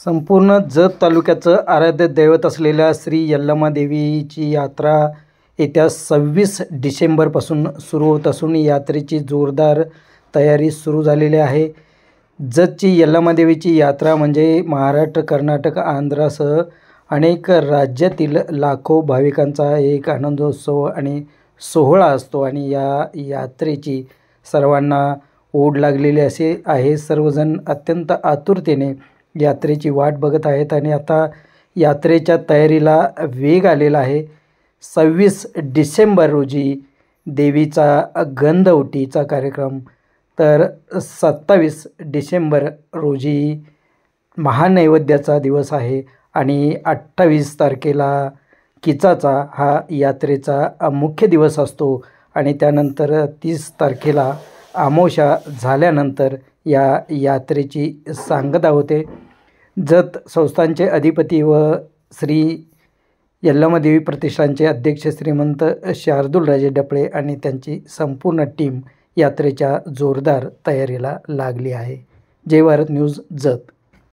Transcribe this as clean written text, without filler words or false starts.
संपूर्ण जत तालुक्याचं आराध्य दैवत असलेल्या श्री यल्लमा देवीची यात्रा येत्या 26 डिसेंबरपासून सुरू होत असून यात्रेची जोरदार तयारी सुरू झालेली आहे। जतची यल्लमा देवीची यात्रा म्हणजे महाराष्ट्र, कर्नाटक, आंध्रासह अनेक राज्यातील लाखो भाविकांचा एक आनंदोत्सव आणि सोहळा असतो आणि या यात्रेची सर्वांना ओढ लागलेली आहे। सर्वजण अत्यंत आतुरतेने यात्रेची वाट बघत आहेत आणि आता यात्रेच्या तयारीला वेग आलेला आहे। 26 डिसेंबर रोजी देवीचा गंधवटीचा कार्यक्रम, तर 27 डिसेंबर रोजी महानैवेद्याचा दिवस आहे आणि 28 तारखेला किचाचा हा यात्रेचा मुख्य दिवस असतो आणि त्यानंतर 30 तारखेला अमावस्या झाल्यानंतर या यात्रेची सांगता होते। जत संस्थानचे अधिपती व श्री यल्लमा देवी प्रतिष्ठानचे अध्यक्ष श्रीमंत शार्दूलराजे डफळे आणि त्यांची संपूर्ण टीम यात्रेच्या जोरदार तयारीला लागली आहे। जय भारत न्यूज जत।